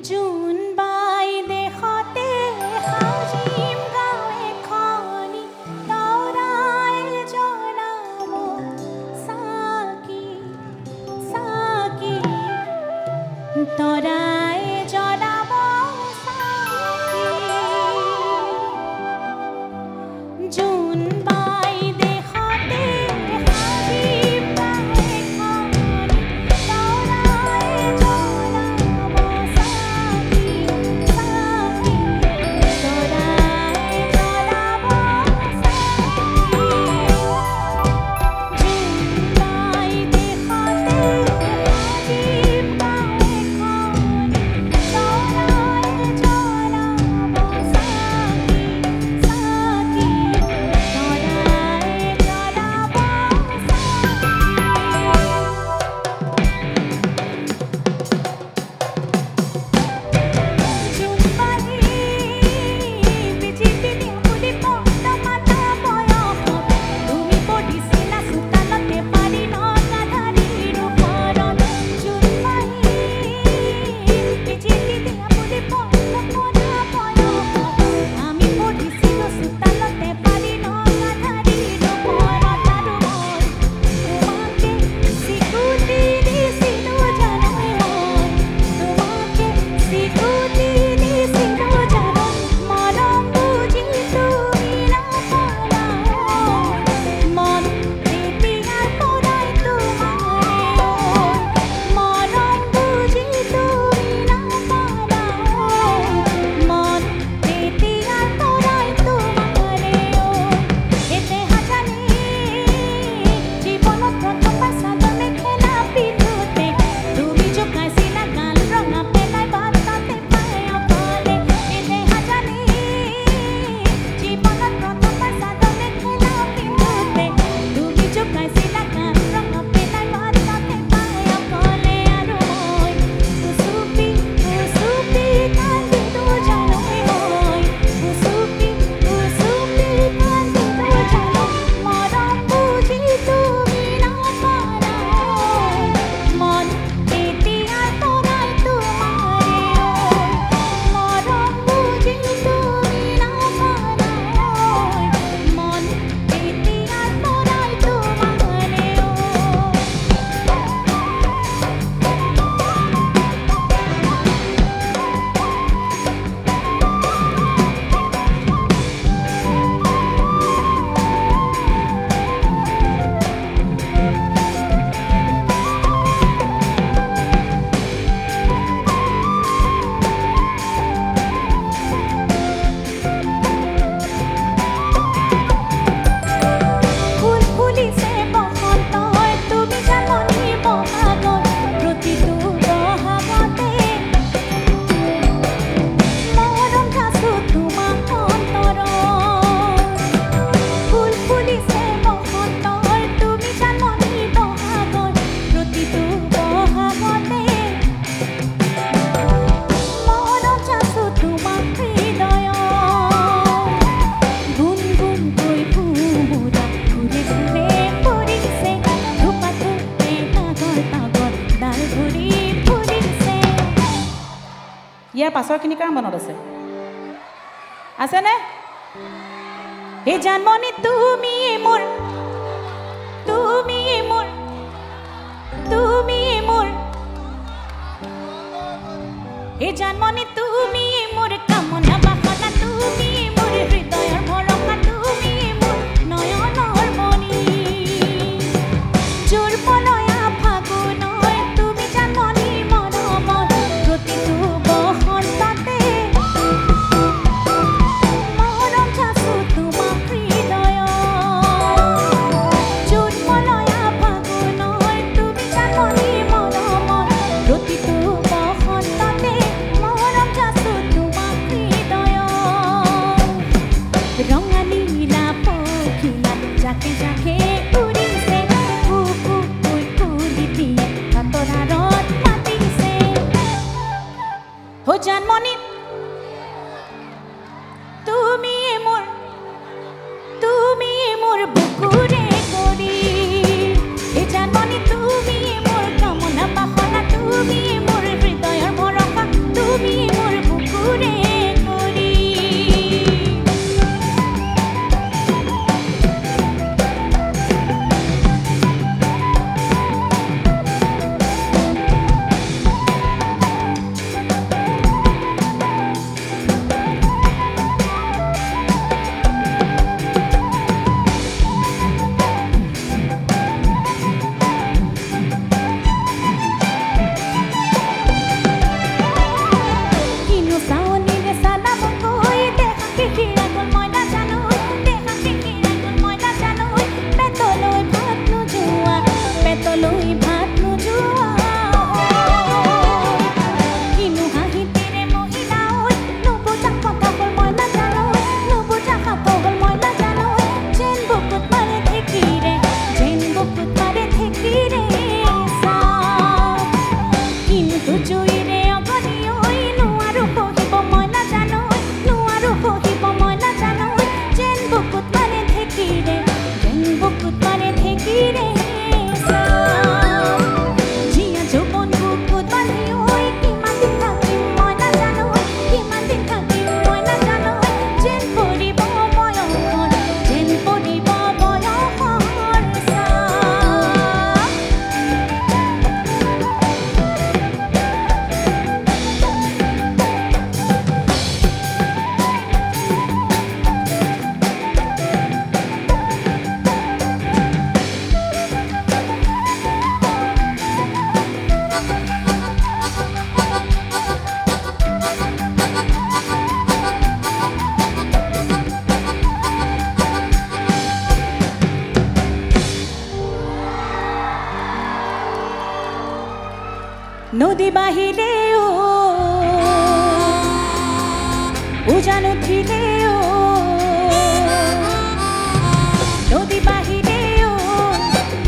June বাই দেশতে সাজিম গাঁও এখনি তৰাই জনাব চাকি চাকি তৰাই জনাব চাকি জুন বাই দেশতে সাজিম গাঁও এখনি তৰাই জনাব চাকি চাকি তৰাই জনাব চাকি জুন বাই দেশতে সাজিম গাঁও এখনি তৰাই জনাব চাকি চাকি তৰাই জনাব জুনবাই বিচিতি আপুনি পদ্মমাতা বয়স তুমি পঢ়িছিলা চোতালতে পাৰি নগাধাৰীৰ ওপৰত জুনবাই বিচিতি আপুনি পদ্মমাতা বয়স আমি পঢ়িছিলো চোতালতে পাৰি নগাধাৰীৰ ওপৰত আৰু মই তোমাকে স্বীকৃতি দিছিলো জানো মই তোমাকে স্বীকৃতি দিছিলো জানো মৰম বুজি তুমি নাপালা মন তেতিয়াৰ পৰাই তোমাৰে মৰম বুজি তুমি নাপালা মন তেতিয়াৰ পৰাই তোমাৰে এতেহাজানি জীৱনত প্ৰথমবাৰ চাদৰ মেখেলা পিন্ধোতে তুমি জোকাইছিলা গাল ৰঙা পেলাই বাটতে পাই অকলে এতেহাজানি জীৱনত প্ৰথমবাৰ চাদৰ মেখেলা পিন্ধোতে তুমি জোকাইছিলা গাল ৰঙা পেলাই বাটতে পাই অকলে আৰু মই উচুপি উচুপি কান্দিলো জানো মই উচুপি উচুপি কান্দিলো জানো মৰম বুজি তুমি নাপালা মন তেতিয়াৰ পৰাই তোমাৰে মৰম বুজি তুমি নাপালা মন তেতিয়াৰ পৰাই তোমাৰে ফুল ফুলিছে বসন্ত হয় তুমি জাননি বহাগত প্ৰতিটো বহাগতে মৰম যাচো তোমাক অন্তৰত ফুল ফুলিছে বসন্ত হয় তুমি জাননি বহাগত প্ৰতিটো বহাগতে মৰম যাচো তোমাক হৃদয়ত গুণ গুণকৈ ফুমুৰা ঘূৰি ঘূৰে ফুৰিছে ধোপা ধোপে কাগৰ কাগৰ ডাল ঘূৰি ফুৰিছে ইয়াৰ পাছৰখিনি কাৰ মনত আছেনে হে জানমণি তুমি মোৰ তুমি মোৰ তুমি মোৰ হে জানমণি তুমি মোৰ কামনা বাসনা তুমি মোৰ হৃদয়ৰ ভৰসা তুমি মোৰ নয়নৰ মণি জোৰ পলয়া ফাগুনৰ তুমি জানমণি মৰমৰ প্ৰতিটো বসন্ততে মৰম যাচো তোমাক হৃদয়ত জোৰ পলয়া ফাগুনৰ তুমি জানমণি মৰমৰ প্ৰতিটো বসন্ততে মৰম যাচো তোমাক হৃদয়ত ৰঙা নীলা পখিলা জাকে জাকে উৰিছে কুকু কুলি দিয়ে আঁতৰাৰত মাতিছে জানমণি তুমি মোৰ বুকুৰে কৰি জানমণি তুমি মোৰ কামনা বাসনা তুমি মোৰ হৃদয়ৰ ভৰসা তুমি বাহিলেও উজান উঠিলেও নদী বাহিলেও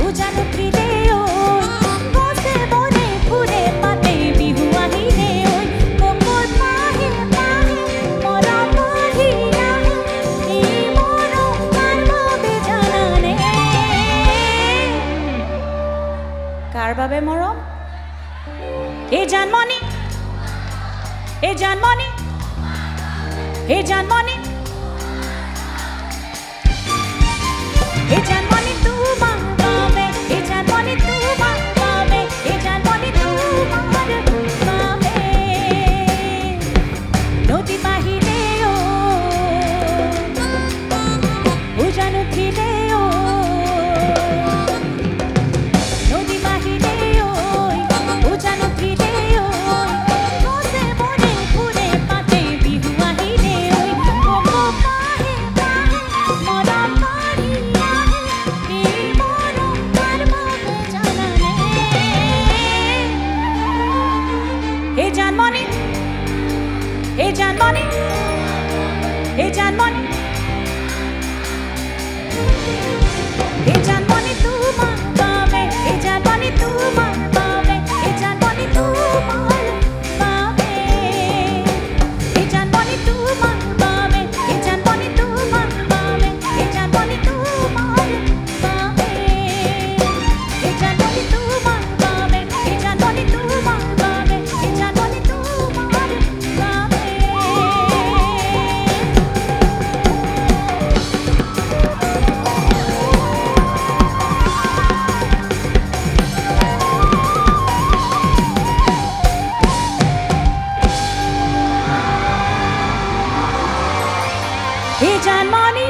উজান উঠিলেও গছে বনে ফুলে পাতে বিহু আহিলেও কোমল পাহে পাহে মৰম বাঢ়ি আহে এই মৰম কাৰ বাবে জানানে কাৰ বাবে মৰম এই জানমণি এই জানমণি এই জানমণি এই জানমণি তোমাৰ বাবে এই জানমণি তোমাৰ বাবে এই জানমণি তোমাৰ বাবে নদী বাহিলেও উজান উঠিলেও নদী বাহিলেও উজান উঠিলেও গছে বনে ফুলে পাতে বিহু আহিলেও কোমল পাহে পাহে মৰম বাঢ়ি আহে এই মৰম কাৰ বাবে জানানে এই জানমণি এই জানমণি এই জানমণি এই জানমণি তোমাৰ বাবে এই জানমণি তোমাৰ বাবে এই জানমণি তোমাৰ বাবে এই জানমণি তোমাৰ বাবে এই জানমণি তোমাৰ বাবে এই জানমণি তোমাৰ বাবে এই জানমণি তোমাৰ বাবে এই জানমণি তোমাৰ বাবে এই জানমণি তোমাৰ বাবে এই জানমণি